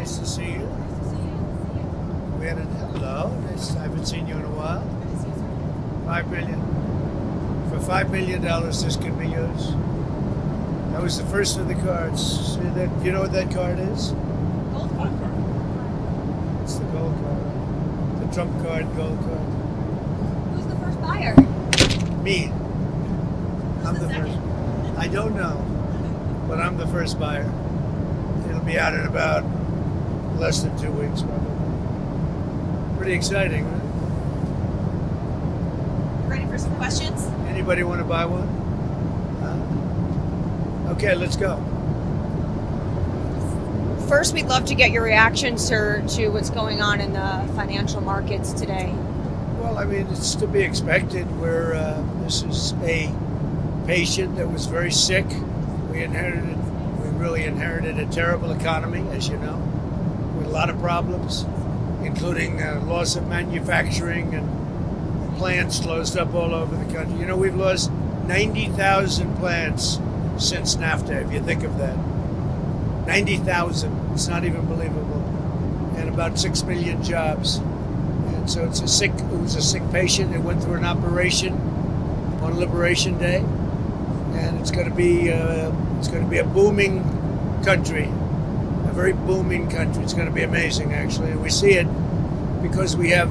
Nice to see you. Hello. Nice. I haven't seen you in a while. $5 billion. For $5 million, this could be yours. That was the first of the cards. See that? You know what that card is? Gold card. It's the gold card. The Trump card, gold card. Who's the first buyer? Me. I'm Who's the the first. second? I don't know, but I'm the first buyer. It'll be out in about less than 2 weeks, probably. Pretty exciting, right? Ready for some questions? Anybody want to buy one? Okay, let's go. First, we'd love to get your reaction, sir, to what's going on in the financial markets today. Well, I mean, it's to be expected. This is a patient that was very sick. We really inherited a terrible economy, as you know, with a lot of problems, including loss of manufacturing and plants closed up all over the country. You know, we've lost 90,000 plants since NAFTA, if you think of that. 90,000. It's not even believable. And about 6 million jobs. And so it was a sick patient. It went through an operation on Liberation Day. And it's going to be a booming country, a very booming country. It's going to be amazing, actually. And we see it because we have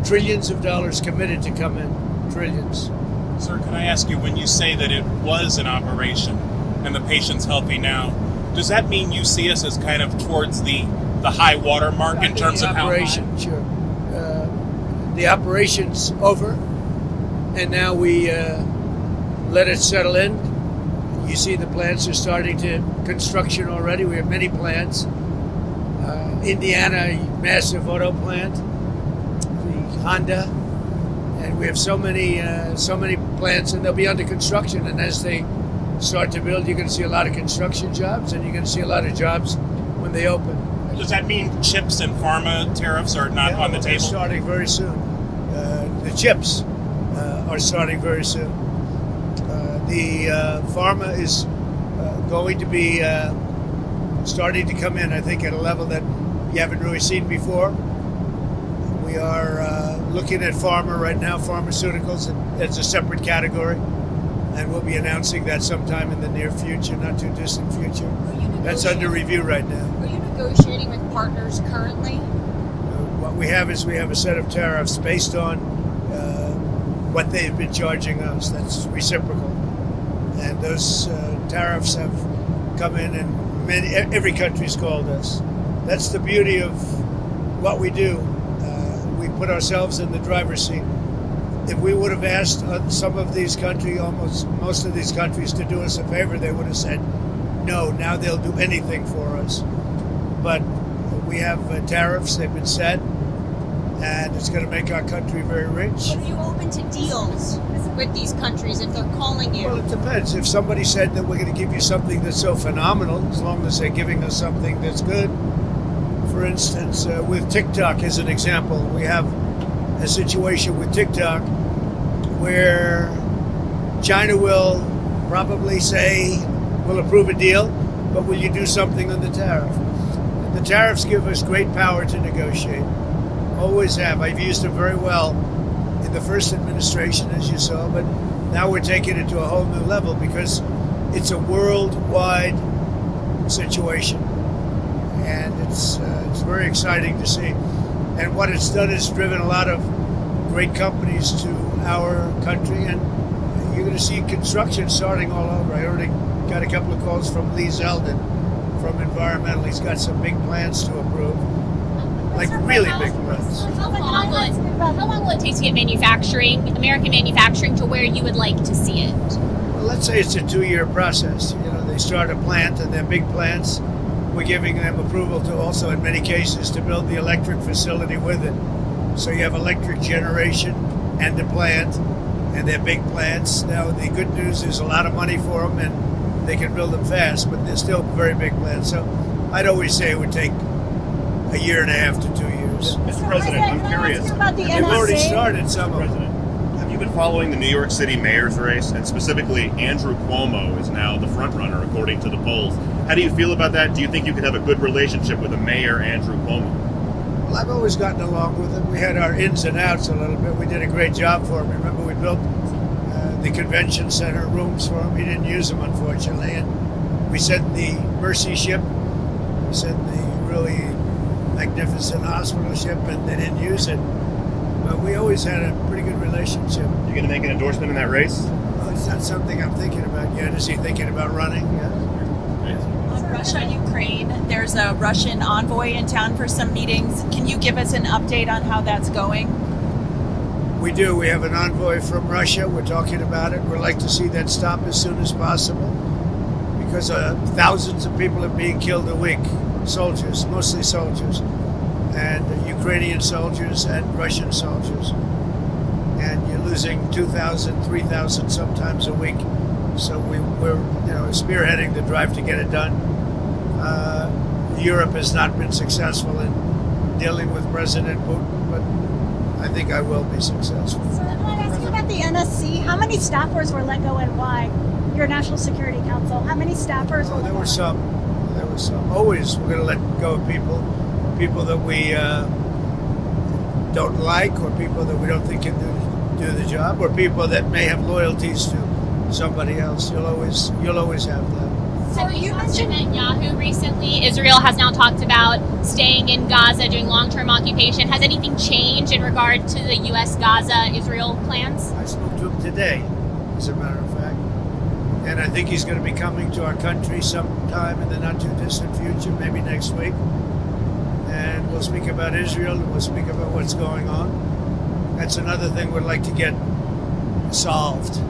trillions of dollars committed to come in. Trillions. Sir, can I ask you, when you say that it was an operation and the patient's healthy now, does that mean you see us as kind of towards the high water mark in terms of how high? Sure. The operation's over, and now we let it settle in. You see the plants are starting to construction already. We have many plants. Indiana, massive auto plant, the Honda, and we have so many plants, and they'll be under construction. And as they start to build, you're going to see a lot of construction jobs, and you're going to see a lot of jobs when they open. Does that mean chips and pharma tariffs are not on the They're table? starting very soon. The chips are starting very soon. The pharma is going to be starting to come in, I think, at a level that you haven't really seen before. We are looking at pharma right now, pharmaceuticals, as a separate category, and we'll be announcing that sometime in the near future, not too distant future. That's under review right now. Are you negotiating with partners currently? What we have is a set of tariffs based on what they've been charging us. That's reciprocal. And those tariffs have come in, and every country's called us. That's the beauty of what we do. We put ourselves in the driver's seat. If we would have asked some of these countries, most of these countries, to do us a favor, they would have said no. Now they'll do anything for us. But we have tariffs, they've been set, and it's going to make our country very rich. Are you open to deals with these countries if they're calling you? Well, it depends. If somebody said that we're going to give you something that's so phenomenal, as long as they're giving us something that's good. For instance, with TikTok as an example, we have a situation with TikTok where China will probably say, we'll approve a deal, but will you do something on the tariff? The tariffs give us great power to negotiate. Always have. I've used them very well in the first administration, as you saw, but now we're taking it to a whole new level because it's a worldwide situation, and it's very exciting to see. And what it's done is driven a lot of great companies to our country, and you're going to see construction starting all over. I already got a couple of calls from Lee Zeldin from Environmental. He's got some big plans to approve, like really big plans. How long will it take to get American manufacturing, to where you would like to see it? Well, let's say it's a 2-year process. You know, they start a plant, and they're big plants. We're giving them approval to also, in many cases, to build the electric facility with it. So you have electric generation and the plant, and they're big plants. Now, the good news is a lot of money for them, and they can build them fast, but they're still very big plants. So I'd always say it would take a year and a half to 2 years. Mr. President, I'm curious. They've already started some of them. President, have you been following the New York City mayor's race? And specifically, Andrew Cuomo is now the front runner, according to the polls. How do you feel about that? Do you think you could have a good relationship with the mayor, Andrew Cuomo? Well, I've always gotten along with him. We had our ins and outs a little bit. We did a great job for him. Remember, we built the convention center rooms for him. He didn't use them, unfortunately. And we sent the Mercy ship. We sent the really magnificent hospital ship, and they didn't use it. But we always had a pretty good relationship. You going to make an endorsement in that race? Well, it's not something I'm thinking about yet. Is he thinking about running? Yeah. On Russia, Ukraine, there's a Russian envoy in town for some meetings. Can you give us an update on how that's going? We do. We have an envoy from Russia. We're talking about it. We'd like to see that stop as soon as possible because thousands of people are being killed a week. Soldiers, mostly soldiers, and Ukrainian soldiers and Russian soldiers. And you're losing 2,000, 3,000 sometimes a week. So we're spearheading the drive to get it done. Europe has not been successful in dealing with President Putin, but I think I will be successful. So can I ask you about the NSC? How many staffers were let go and why? Your National Security Council. How many staffers were let go? There were some. Always we're going to let go of people that we don't like, or people that we don't think can do the job, or people that may have loyalties to somebody else. You'll always have that. So you mentioned Netanyahu recently. Israel has now talked about staying in Gaza, doing long-term occupation. Has anything changed in regard to the U.S. Gaza-Israel plans? I spoke to him today, as a matter of fact. And I think he's going to be coming to our country sometime in the not-too-distant future, maybe next week. And we'll speak about Israel, and we'll speak about what's going on. That's another thing we'd like to get solved.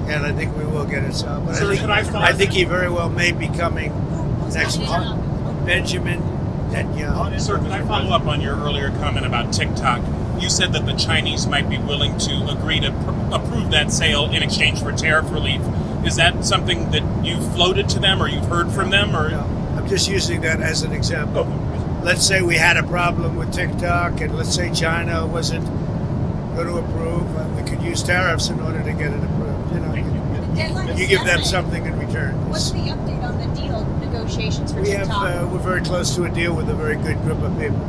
And I think we will get it solved. But I think he very well may be coming next month. Benjamin Netanyahu. Sir, can I follow up on your earlier comment about TikTok? You said that the Chinese might be willing to agree to approve that sale in exchange for tariff relief. Is that something that you've floated to them, or you've heard from them? Or no, I'm just using that as an example. Let's say we had a problem with TikTok, and let's say China wasn't going to approve. We could use tariffs in order to get it approved. You give them something in return. What's the update on the deal negotiations for We TikTok? have we're very close to a deal with a very good group of people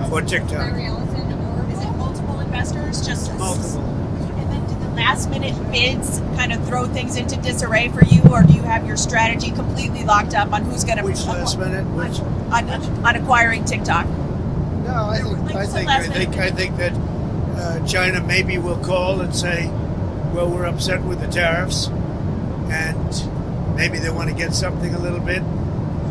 for TikTok. Larry Ellison, or Is it multiple investors? Just Multiple. And then do the last minute bids kind of throw things into disarray for you, or do you have your strategy completely locked up on who's going to Which last minute? Which? on acquiring TikTok? No, I think that China maybe will call and say, well, we're upset with the tariffs, and maybe they want to get something a little bit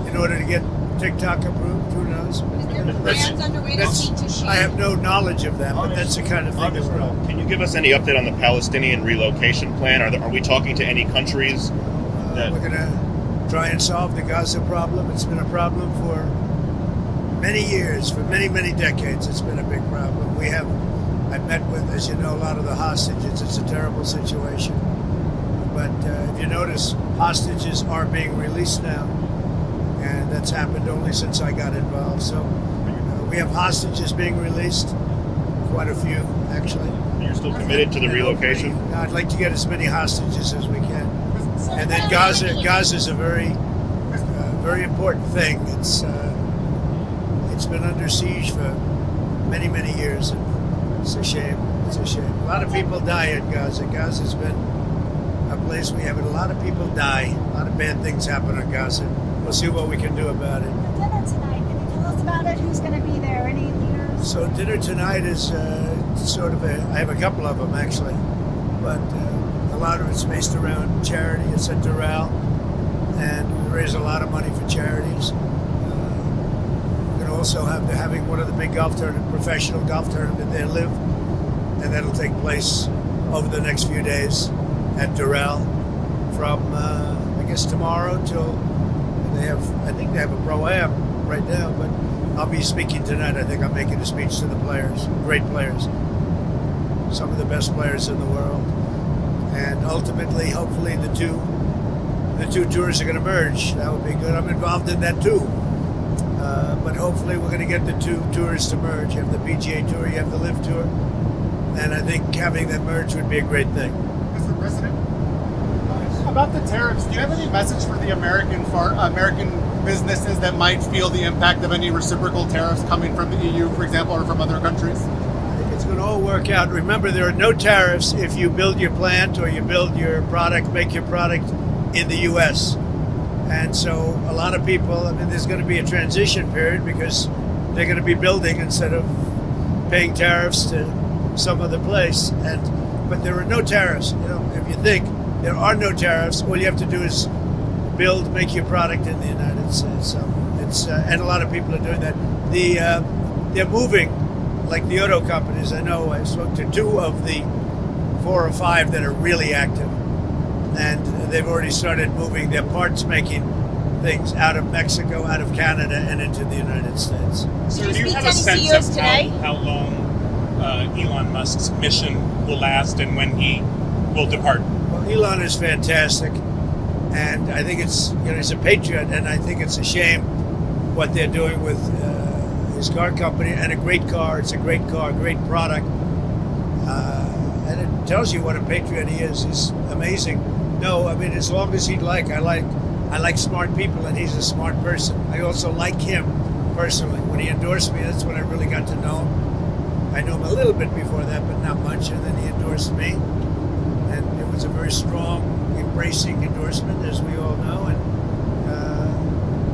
in order to get TikTok approved. Who knows? is there plans underway to seek to shield? I have no knowledge of that, but that's the kind of thing that we're on. Can you give us any update on the Palestinian relocation plan? Are we talking to any countries? We're going to try and solve the Gaza problem. It's been a problem for many years, for many, many decades. It's been a big problem. I've met with, as you know, a lot of the hostages. It's a terrible situation. But if you notice, hostages are being released now. And that's happened only since I got involved. So we have hostages being released, quite a few, actually. You're still committed to the relocation? I'd like to get as many hostages as we can. And then Gaza's a very important thing. It's been under siege for many, many years. And it's a shame. It's a shame. A lot of people die in Gaza. Gaza's been a place we have a lot of people die. A lot of bad things happen in Gaza. We'll see what we can do about it. Dinner tonight. Can you tell us about it? Who's going to be there? Any leaders? So dinner tonight is sort of I have a couple of them actually, but a lot of it's based around charity. It's at Doral, and we raise a lot of money for charities. We're going to also have having one of the big professional golf tournament there live, and that'll take place over the next few days at Doral from I guess tomorrow till I think they have a pro-am right now, but I'll be speaking tonight. I think I'm making a speech to the players, great players, some of the best players in the world, and ultimately, hopefully, the two tours are going to merge. That would be good. I'm involved in that too, but hopefully, we're going to get the two tours to merge. You have the PGA Tour, you have the LIV Tour, and I think having them merge would be a great thing. Mr. President, about the tariffs, do you have any message for the American businesses that might feel the impact of any reciprocal tariffs coming from the EU, for example, or from other countries? I think it's going to all work out. Remember, there are no tariffs if you build your plant or you build your product, make your product in the U.S. And so a lot of people, I mean, there's going to be a transition period because they're going to be building instead of paying tariffs to some other place. But there are no tariffs. You know, if you think there are no tariffs, all you have to do is make your product in the United States. So it's and a lot of people are doing that. They're moving, like the auto companies. I know I spoke to 2 of the 4 or 5 that are really active, and they've already started moving their parts making things out of Mexico, out of Canada, and into the United States. So Did do you you speak have to a any sense CEOs of today? how long Elon Musk's mission will last and when he will depart? Well, Elon is fantastic, and I think he's a patriot, and I think it's a shame what they're doing with his car company, and a great car. It's a great car, great product, and it tells you what a patriot he is. He's amazing. No, I mean, as long as he'd like, I like smart people, and he's a smart person. I also like him personally. When he endorsed me, that's when I really got to know him. I knew him a little bit before that, but not much, and then he endorsed me, and it was a very strong, embracing endorsement, as we all know. And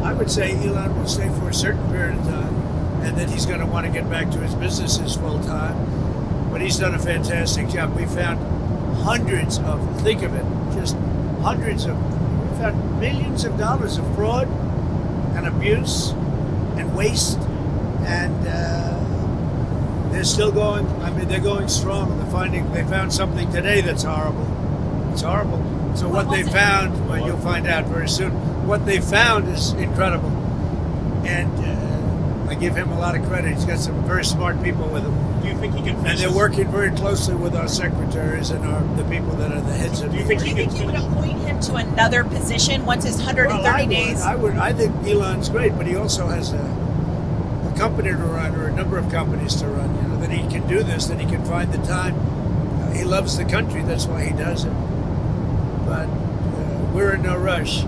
I would say Elon will stay for a certain period of time, and then he's going to want to get back to his businesses full time. But he's done a fantastic job. We found hundreds of, think of it, just hundreds of, we found millions of dollars of fraud and abuse and waste, and they're still going. I mean, they're going strong. They found something today that's horrible. It's horrible. So what they found, well, you'll find out very soon. What they found is incredible, and I give him a lot of credit. He's got some very smart people with him. Do you think he can And finish they're his- working very closely with our secretaries and the people that are the heads of. Do you think Do he you can think you would finish? appoint him to another position once his 130 days? I think Elon's great, but he also has a company to run, or a number of companies to run. You know, that he can do this, that he can find the time. He loves the country, that's why he does it. But we're in no rush.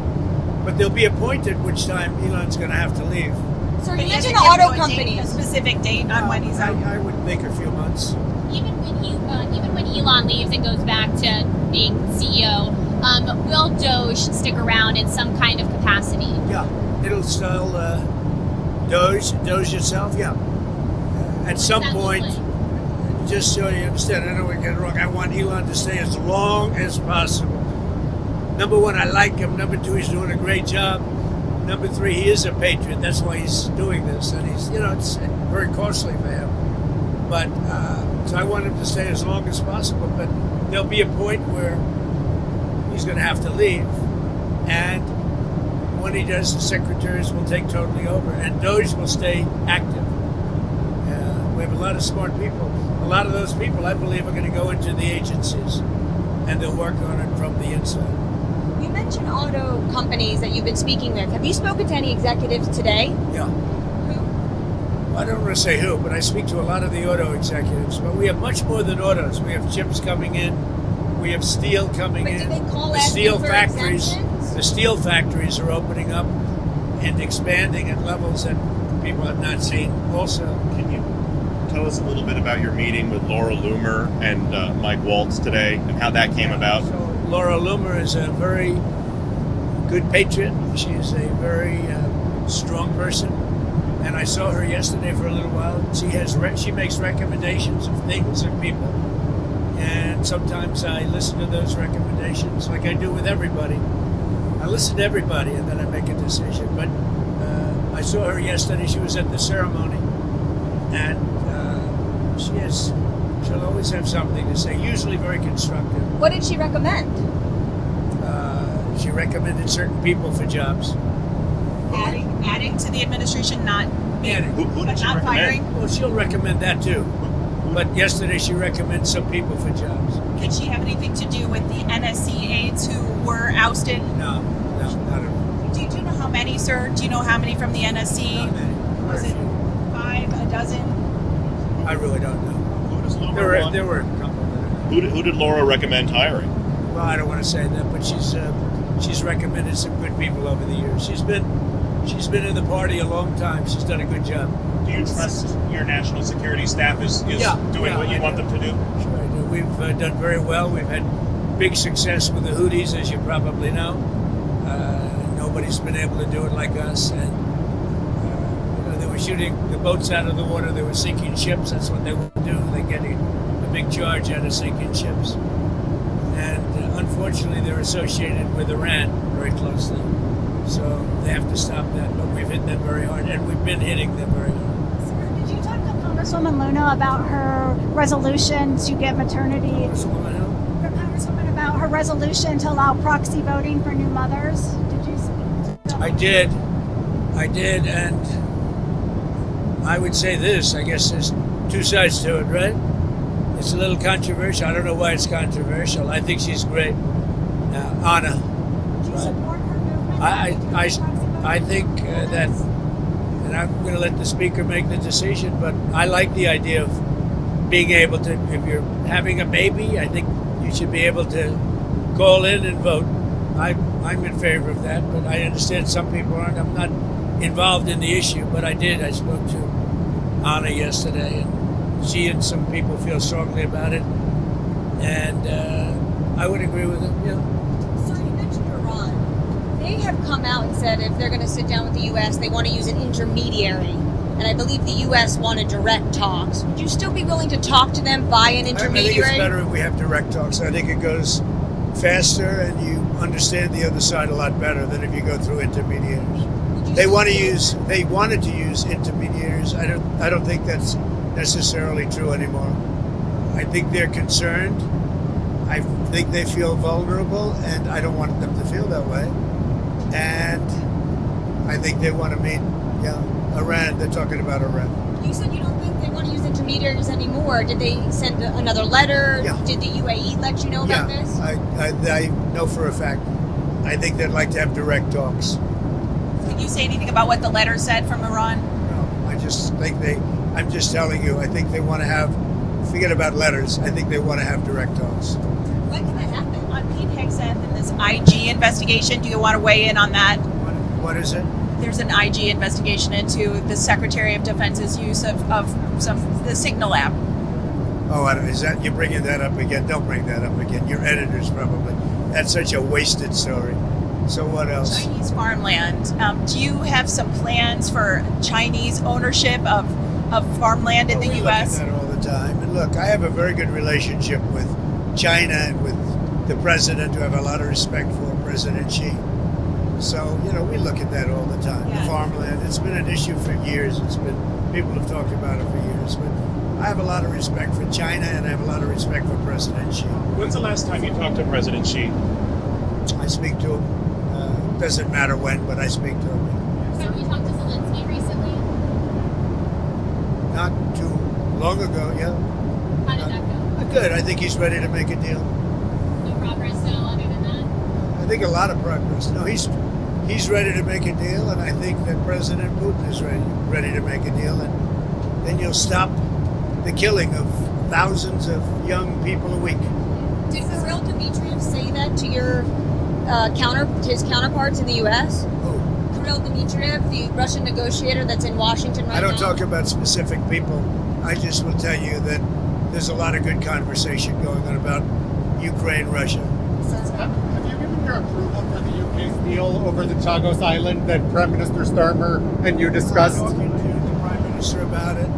But there'll be a point at which time Elon's going to have to leave. So But you he mentioned hasn't given auto you a date, companies. a specific date on when he's out. I would think a few months. Even when Elon leaves and goes back to being CEO, will DOGE stick around in some kind of capacity? Yeah, it'll still Doge itself. Yeah, at some That point. look like? Just so you understand, I don't want to get it wrong. I want Elon to stay as long as possible. Number 1, I like him. Number 2, he's doing a great job. Number 3, he is a patriot. That's why he's doing this, and it's very costly for him. But so I want him to stay as long as possible. But there'll be a point where he's going to have to leave, and when he does, the secretaries will take totally over, and DOGE will stay active. We have a lot of smart people. A lot of those people, I believe, are going to go into the agencies, and they'll work on it from the inside. You mentioned auto companies that you've been speaking with. Have you spoken to any executives today? Yeah. I don't want to say who, but I speak to a lot of the auto executives. But we have much more than autos. We have chips coming in. We have steel coming But in. do they call The asking steel for factories. exemptions? The steel factories are opening up and expanding at levels that people have not seen. Also, Can you tell us a little bit about your meeting with Laura Loomer and Mike Waltz today, and how that came about? So Laura Loomer is a very good patriot. She's a very strong person, and I saw her yesterday for a little while. She makes recommendations of things and people, and sometimes I listen to those recommendations, like I do with everybody. I listen to everybody, and then I make a decision. But I saw her yesterday. She was at the ceremony, and she'll always have something to say. Usually very constructive. What did she recommend? She recommended certain people for jobs. Adding to the administration, not Who but did she not recommend? firing. Well, she'll recommend that too. But yesterday she recommended some people for jobs. Did she have anything to do with the NSC aides who were ousted? No, not at all. Do you know how many, sir? Do you know how many from the NSC? Not many. Was it 5, a dozen? I really don't know. Who does Laura want? There were a couple that. Who did Laura recommend hiring? Well, I don't want to say that, but she's recommended some good people over the years. She's been She's been in the party a long time. She's done a good job. Do you trust your national security staff is doing what you want them to do? Sure I do. We've done very well. We've had big success with the Houthis, as you probably know. Nobody's been able to do it like us. And they were shooting the boats out of the water. They were sinking ships. That's what they would do. They get a big charge out of sinking ships. And unfortunately, they're associated with Iran very closely. So they have to stop that. But we've hit them very hard, and we've been hitting them very hard. Sir, did you talk to Congresswoman Luna about her resolution to get maternity? Congresswoman who? Congresswoman, about her resolution to allow proxy voting for new mothers. Did you? I did, and I would say this. I guess there's two sides to it, right? It's a little controversial. I don't know why it's controversial. I think she's great. Anna. Do you support her movement? I think that, and I'm going to let the speaker make the decision, but I like the idea of being able to, if you're having a baby, I think you should be able to call in and vote. I'm in favor of that, but I understand some people aren't. I'm not involved in the issue, but I did. I spoke to Anna yesterday, and she and some people feel strongly about it, and I would agree with them, yeah. So you mentioned Iran. They have come out and said if they're going to sit down with the U.S., they want to use an intermediary. And I believe the U.S. wanted direct talks. Would you still be willing to talk to them via an intermediary? I think it's better if we have direct talks. I think it goes faster, and you understand the other side a lot better than if you go through intermediaries. They wanted to use intermediaries. I don't think that's necessarily true anymore. I think they're concerned. I think they feel vulnerable, and I don't want them to feel that way. And I think they want to meet, Iran. They're talking about Iran. You said you don't think they want to use intermediaries anymore. Did they send another letter? Yeah. Did the UAE let you know about this? I know for a fact. I think they'd like to have direct talks. Can you say anything about what the letter said from Iran? No, I just think I'm just telling you, I think they want to have, forget about letters, I think they want to have direct talks. When can that happen? On Pete Hegseth and this IG investigation, do you want to weigh in on that? What is it? There's an IG investigation into the Secretary of Defense's use of the Signal app. Oh, is that, you're bringing that up again? Don't bring that up again. Your editors probably. That's such a wasted story. So what else? Chinese farmland. Do you have some plans for Chinese ownership of farmland in the We U.S.? look at that all the time. And look, I have a very good relationship with China and with the president, who I have a lot of respect for, President Xi. So, we look at that all the time. Yeah. The farmland, it's been an issue for years. People have talked about it for years. But I have a lot of respect for China, and I have a lot of respect for President Xi. When's the last time you talked to President Xi? I speak to him. Doesn't matter when, but I speak to him. So you talked to Zelensky recently? Not too long ago, yeah. How did that go? Good. I think he's ready to make a deal. No progress still other than that? I think a lot of progress. No, he's ready to make a deal, and I think that President Putin is ready to make a deal, and then you'll stop the killing of thousands of young people a week. Did Kirill Dmitriev say that to your his counterparts in the U.S.? Oh, Kirill Dmitriev, the Russian negotiator that's in Washington right now? I don't talk about specific people. I just will tell you that there's a lot of good conversation going on about Ukraine, Russia. Have you given your approval for the UK's deal over the Chagos Island that Prime Minister Starmer and you discussed? I'm talking to the Prime Minister about it,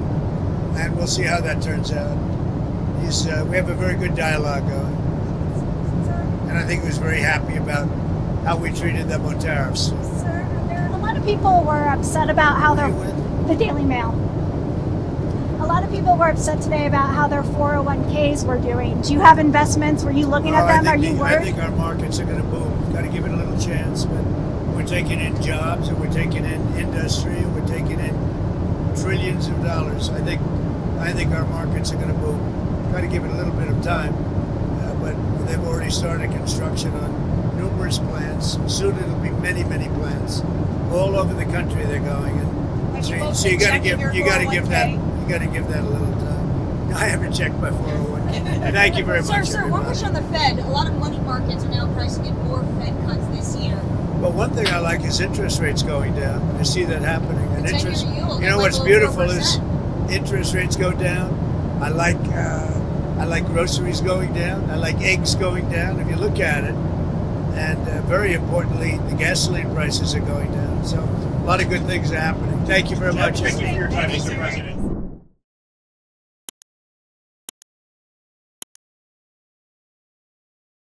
and we'll see how that turns out. We have a very good dialogue going. And I think he was very happy about how we treated them on tariffs. Sir, a lot of people were upset about how the Daily Mail. A lot of people were upset today about how their 401ks were doing. Do you have investments? Were you looking at them? Are you I worried? think our markets are going to boom. Got to give it a little chance, but we're taking in jobs, and we're taking in industry, and we're taking in trillions of dollars. I think our markets are going to boom. Got to give it a little bit of time, but they've already started construction on numerous plants. Soon it'll be many, many plants all over the country. They're going, and so you got to give that a little time. I haven't checked my 401k. Thank you very much. Sir, one question on the Fed. A lot of money markets are now pricing in more Fed cuts this year. But one thing I like is interest rates going down. I see that happening. And The 10-year interest, yield you know is what's like beautiful 4%. is interest rates go down. I like groceries going down. I like eggs going down. If you look at it, and very importantly, the gasoline prices are going down. So a lot of good things are happening. Thank you very much. Thank you for your time, Mr. President.